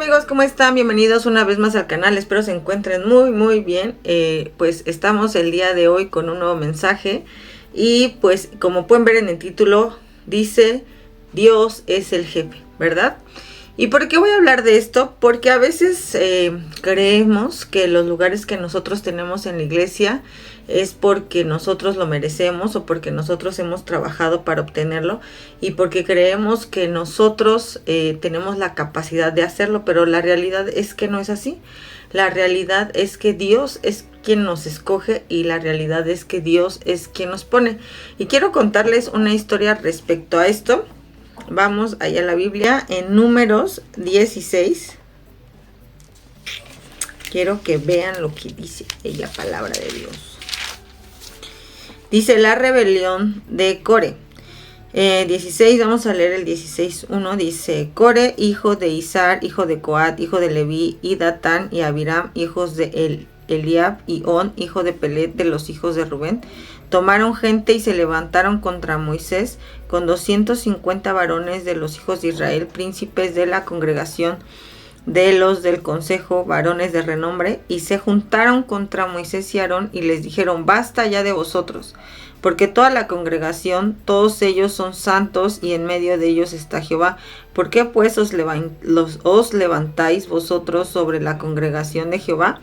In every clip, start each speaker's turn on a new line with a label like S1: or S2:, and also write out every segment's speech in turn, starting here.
S1: amigos, ¿cómo están? Bienvenidos una vez más al canal, espero se encuentren muy bien. Pues estamos el día de hoy con un nuevo mensaje y pues como pueden ver en el título dice Dios es el jefe, ¿verdad? ¿Y por qué voy a hablar de esto? Porque a veces creemos que los lugares que nosotros tenemos en la iglesia es porque nosotros lo merecemos o porque nosotros hemos trabajado para obtenerlo y porque creemos que nosotros tenemos la capacidad de hacerlo, pero la realidad es que no es así. La realidad es que Dios es quien nos escoge y la realidad es que Dios es quien nos pone. Y quiero contarles una historia respecto a esto. Vamos allá a la Biblia en Números 16. Quiero que vean lo que dice la palabra de Dios. Dice la rebelión de Core. 16, vamos a leer el 16:1. Dice: Core, hijo de Izar, hijo de Coat, hijo de Leví, y Datán y Abiram, hijos de Eliab, y On, hijo de Pelet, de los hijos de Rubén, tomaron gente y se levantaron contra Moisés con 250 varones de los hijos de Israel, príncipes de la congregación de los del consejo, varones de renombre, y se juntaron contra Moisés y Aarón y les dijeron: basta ya de vosotros, porque toda la congregación, todos ellos son santos y en medio de ellos está Jehová. ¿Por qué pues os levantáis vosotros sobre la congregación de Jehová?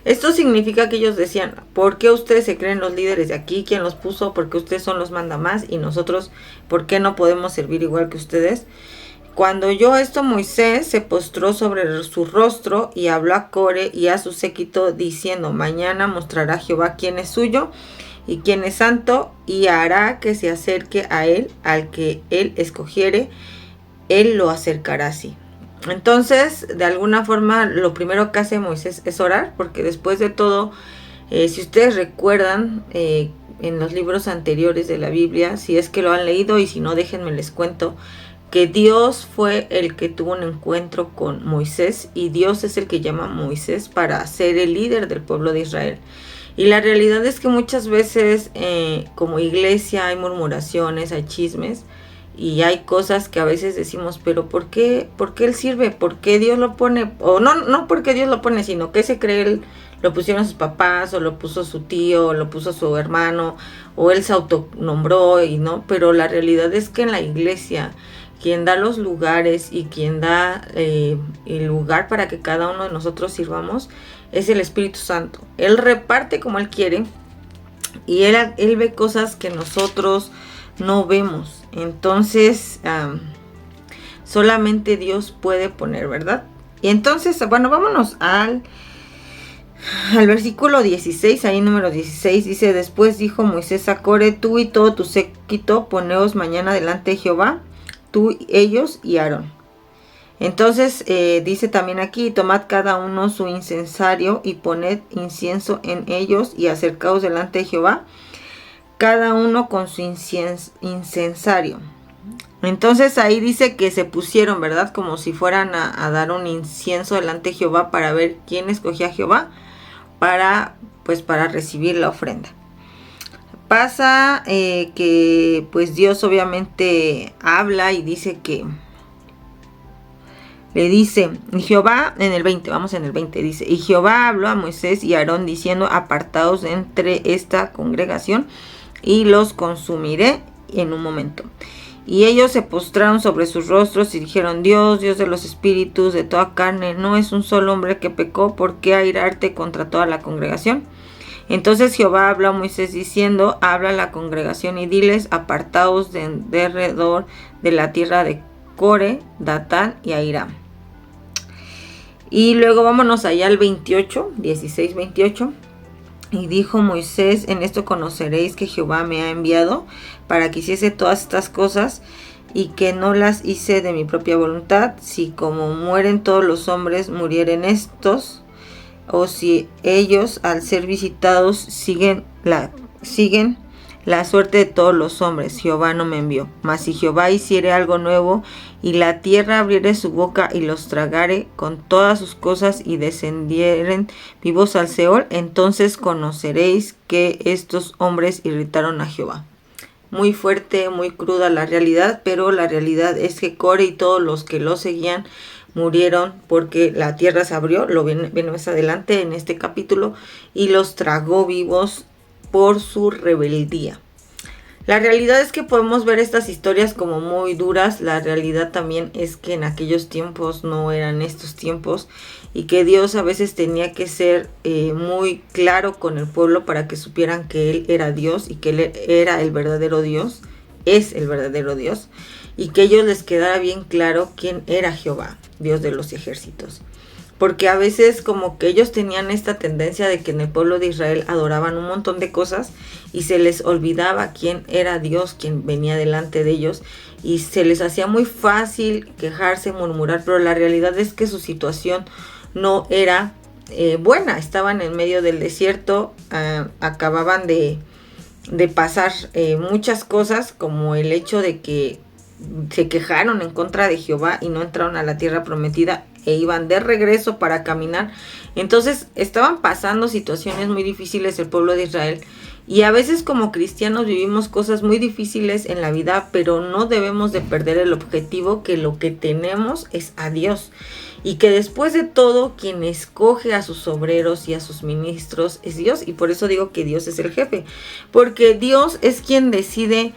S1: Esto significa que ellos decían: ¿por qué ustedes se creen los líderes de aquí? ¿Quién los puso? Porque ustedes son los mandamás y nosotros, ¿por qué no podemos servir igual que ustedes? Cuando oyó esto, Moisés se postró sobre su rostro y habló a Core y a su séquito diciendo: mañana mostrará Jehová quién es suyo y quién es santo, y hará que se acerque a él, al que él escogiere, él lo acercará así. Entonces, de alguna forma, lo primero que hace Moisés es orar, porque después de todo, si ustedes recuerdan, en los libros anteriores de la Biblia, si es que lo han leído y si no, déjenme les cuento, que Dios fue el que tuvo un encuentro con Moisés y Dios es el que llama a Moisés para ser el líder del pueblo de Israel. Y la realidad es que muchas veces como iglesia hay murmuraciones, hay chismes y hay cosas que a veces decimos: pero ¿por qué él sirve? ¿Por qué Dios lo pone? O no porque Dios lo pone, sino que se cree él lo pusieron sus papás, o lo puso su tío, o lo puso su hermano, o él se autonombró y no. Pero la realidad es que en la iglesia quien da los lugares y quien da el lugar para que cada uno de nosotros sirvamos es el Espíritu Santo. Él reparte como Él quiere y Él ve cosas que nosotros no vemos. Entonces, solamente Dios puede poner, ¿verdad? Y entonces, bueno, vámonos al versículo 16, ahí número 16, dice: después dijo Moisés a Core: tú y todo tu séquito, poneos mañana delante de Jehová, tú, ellos y Aarón. Entonces dice también aquí: tomad cada uno su incensario y poned incienso en ellos y acercaos delante de Jehová, cada uno con su incensario. Entonces ahí dice que se pusieron, ¿verdad? Como si fueran a dar un incienso delante de Jehová para ver quién escogía a Jehová para recibir la ofrenda. Pasa que pues Dios obviamente habla y dice que le dice, y Jehová, en el 20, vamos en el 20, dice: y Jehová habló a Moisés y a Aarón diciendo: apartaos entre esta congregación y los consumiré en un momento. Y ellos se postraron sobre sus rostros y dijeron: Dios de los espíritus de toda carne, ¿no es un solo hombre que pecó? ¿Por qué airarte contra toda la congregación? Entonces Jehová habló a Moisés diciendo: habla a la congregación y diles: apartaos de alrededor de la tierra de Core, Datán y Abiram. Y luego vámonos allá al 28, 16, 28. Y dijo Moisés: en esto conoceréis que Jehová me ha enviado para que hiciese todas estas cosas, y que no las hice de mi propia voluntad. Si como mueren todos los hombres murieren estos, o si ellos al ser visitados siguen la suerte de todos los hombres, Jehová no me envió. Mas si Jehová hiciere algo nuevo, y la tierra abriere su boca y los tragare con todas sus cosas, y descendieren vivos al Seol, entonces conoceréis que estos hombres irritaron a Jehová. Muy fuerte, muy cruda la realidad, pero la realidad es que Core y todos los que lo seguían murieron porque la tierra se abrió, lo viene más adelante en este capítulo, y los tragó vivos por su rebeldía. La realidad es que podemos ver estas historias como muy duras. La realidad también es que en aquellos tiempos no eran estos tiempos y que Dios a veces tenía que ser muy claro con el pueblo para que supieran que Él era Dios y que Él era el verdadero Dios, es el verdadero Dios, y que a ellos les quedara bien claro quién era Jehová, Dios de los ejércitos. Porque a veces como que ellos tenían esta tendencia de que en el pueblo de Israel adoraban un montón de cosas y se les olvidaba quién era Dios, quien venía delante de ellos, y se les hacía muy fácil quejarse, murmurar, pero la realidad es que su situación no era buena. Estaban en medio del desierto, acababan de pasar muchas cosas, como el hecho de que se quejaron en contra de Jehová y no entraron a la tierra prometida e iban de regreso para caminar. Entonces estaban pasando situaciones muy difíciles el pueblo de Israel, y a veces como cristianos vivimos cosas muy difíciles en la vida, pero no debemos de perder el objetivo, que lo que tenemos es a Dios, y que después de todo quien escoge a sus obreros y a sus ministros es Dios. Y por eso digo que Dios es el jefe, porque Dios es quien decide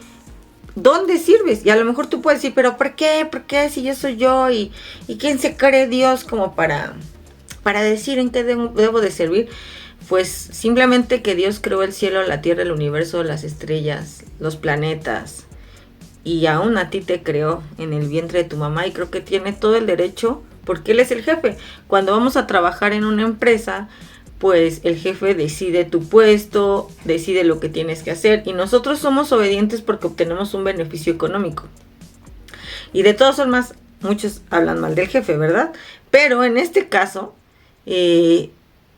S1: ¿dónde sirves? Y a lo mejor tú puedes decir, pero ¿por qué? ¿Por qué si yo soy yo? ¿Y quién se cree Dios como para decir en qué debo de servir? Pues simplemente que Dios creó el cielo, la tierra, el universo, las estrellas, los planetas. Y aún a ti te creó en el vientre de tu mamá, y creo que tiene todo el derecho porque Él es el jefe. Cuando vamos a trabajar en una empresa, pues el jefe decide tu puesto, decide lo que tienes que hacer, y nosotros somos obedientes porque obtenemos un beneficio económico. Y de todas formas, muchos hablan mal del jefe, ¿verdad? Pero en este caso,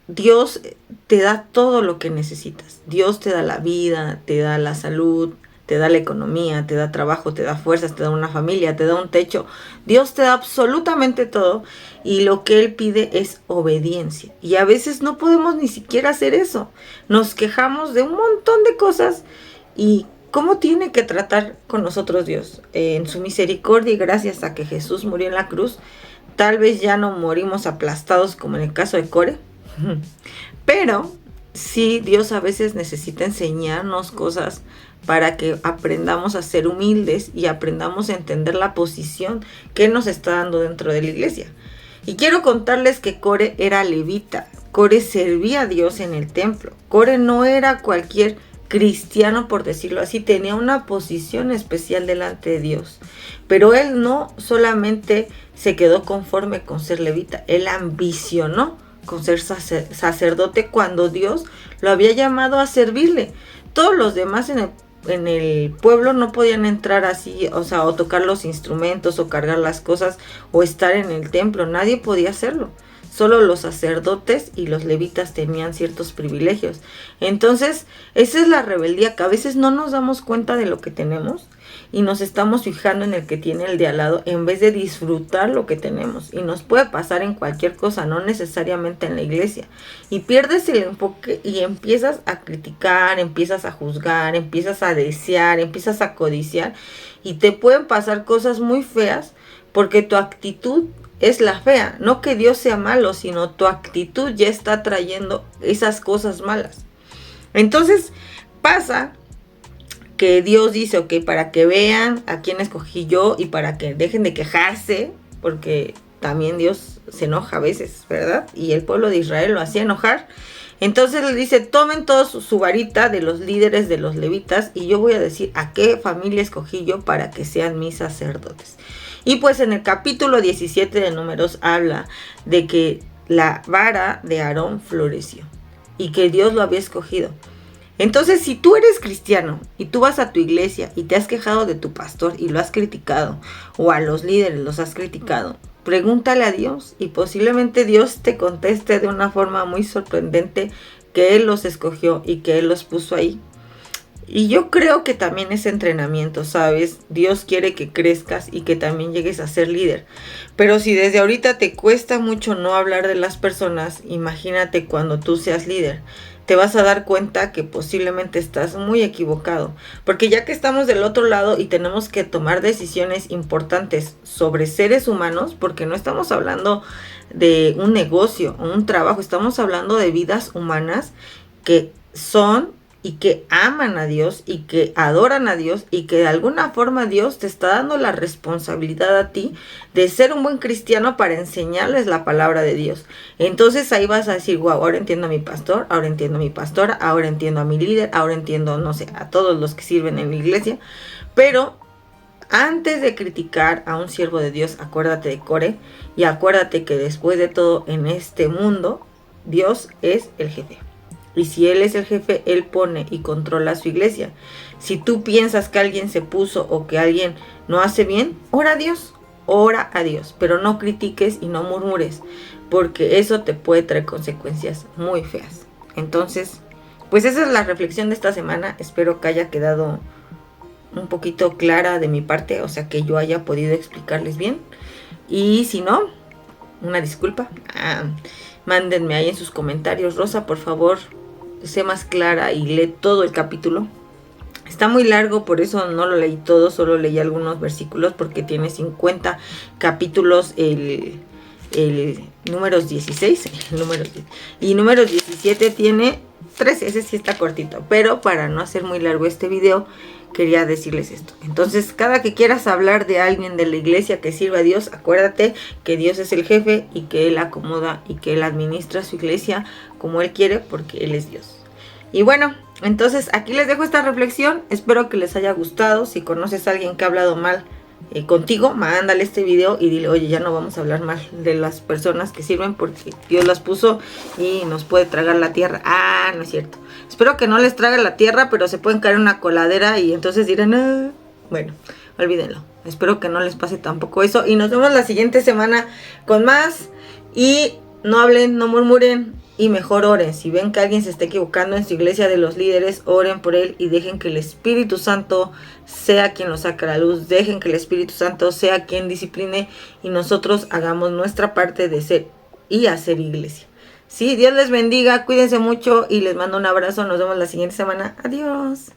S1: Dios te da todo lo que necesitas. Dios te da la vida, te da la salud, te da la economía, te da trabajo, te da fuerzas, te da una familia, te da un techo. Dios te da absolutamente todo, y lo que Él pide es obediencia. Y a veces no podemos ni siquiera hacer eso. Nos quejamos de un montón de cosas. ¿Y cómo tiene que tratar con nosotros Dios? En su misericordia, y gracias a que Jesús murió en la cruz, tal vez ya no morimos aplastados como en el caso de Core. Pero sí, Dios a veces necesita enseñarnos cosas para que aprendamos a ser humildes y aprendamos a entender la posición que Él nos está dando dentro de la iglesia. Y quiero contarles que Core era levita. Core servía a Dios en el templo. Core no era cualquier cristiano, por decirlo así, tenía una posición especial delante de Dios. Pero él no solamente se quedó conforme con ser levita, él ambicionó con ser sacerdote cuando Dios lo había llamado a servirle. Todos los demás en el pueblo no podían entrar así, o sea, o tocar los instrumentos, o cargar las cosas, o estar en el templo. Nadie podía hacerlo. Solo los sacerdotes y los levitas tenían ciertos privilegios. Entonces, esa es la rebeldía, que a veces no nos damos cuenta de lo que tenemos y nos estamos fijando en el que tiene el de al lado en vez de disfrutar lo que tenemos. Y nos puede pasar en cualquier cosa, no necesariamente en la iglesia. Y pierdes el enfoque y empiezas a criticar, empiezas a juzgar, empiezas a desear, empiezas a codiciar, y te pueden pasar cosas muy feas porque tu actitud es la fea. No que Dios sea malo, sino tu actitud ya está trayendo esas cosas malas. Entonces pasa que Dios dice, ok, para que vean a quién escogí yo y para que dejen de quejarse, porque también Dios se enoja a veces, ¿verdad? Y el pueblo de Israel lo hacía enojar. Entonces le dice, tomen todos su varita de los líderes de los levitas, y yo voy a decir a qué familia escogí yo para que sean mis sacerdotes. Y pues en el capítulo 17 de Números habla de que la vara de Aarón floreció y que Dios lo había escogido. Entonces, si tú eres cristiano y tú vas a tu iglesia y te has quejado de tu pastor y lo has criticado, o a los líderes los has criticado, pregúntale a Dios y posiblemente Dios te conteste de una forma muy sorprendente que Él los escogió y que Él los puso ahí. Y yo creo que también es entrenamiento, ¿sabes? Dios quiere que crezcas y que también llegues a ser líder. Pero si desde ahorita te cuesta mucho no hablar de las personas, imagínate cuando tú seas líder. te vas a dar cuenta que posiblemente estás muy equivocado. Porque ya que estamos del otro lado y tenemos que tomar decisiones importantes sobre seres humanos, porque no estamos hablando de un negocio o un trabajo, estamos hablando de vidas humanas que son y que aman a Dios y que adoran a Dios y que de alguna forma Dios te está dando la responsabilidad a ti de ser un buen cristiano para enseñarles la palabra de Dios. Entonces ahí vas a decir, wow, ahora entiendo a mi pastor, ahora entiendo a mi pastora, ahora entiendo a mi líder, ahora entiendo, no sé, a todos los que sirven en la iglesia. Pero antes de criticar a un siervo de Dios, acuérdate de Core y acuérdate que después de todo en este mundo, Dios es el jefe. Y si Él es el jefe, Él pone y controla su iglesia. Si tú piensas que alguien se puso o que alguien no hace bien, ora a Dios, pero no critiques y no murmures, porque eso te puede traer consecuencias muy feas. Entonces, pues esa es la reflexión de esta semana. Espero que haya quedado un poquito clara de mi parte, o sea, que yo haya podido explicarles bien. Y si no, una disculpa. Mándenme ahí en sus comentarios. Rosa, por favor, sé más clara y lee todo el capítulo. Está muy largo, por eso no lo leí todo, solo leí algunos versículos porque tiene 50 capítulos el números 16, y números 17 tiene 13, ese sí está cortito, pero para no hacer muy largo este video, quería decirles esto. Entonces, cada que quieras hablar de alguien de la iglesia que sirva a Dios, acuérdate que Dios es el jefe y que Él acomoda y que Él administra su iglesia como Él quiere, porque Él es Dios. Y bueno, entonces aquí les dejo esta reflexión. Espero que les haya gustado. Si conoces a alguien que ha hablado mal contigo, mándale este video y dile, oye, ya no vamos a hablar mal de las personas que sirven porque Dios las puso y nos puede tragar la tierra. No es cierto. Espero que no les trague la tierra, pero se pueden caer en una coladera y entonces dirán, bueno, olvídenlo. Espero que no les pase tampoco eso y nos vemos la siguiente semana con más. Y no hablen, no murmuren y mejor oren. Si ven que alguien se está equivocando en su iglesia de los líderes, oren por él y dejen que el Espíritu Santo sea quien lo saque a la luz. Dejen que el Espíritu Santo sea quien discipline y nosotros hagamos nuestra parte de ser y hacer iglesia. Sí, Dios les bendiga, cuídense mucho y les mando un abrazo. Nos vemos la siguiente semana. Adiós.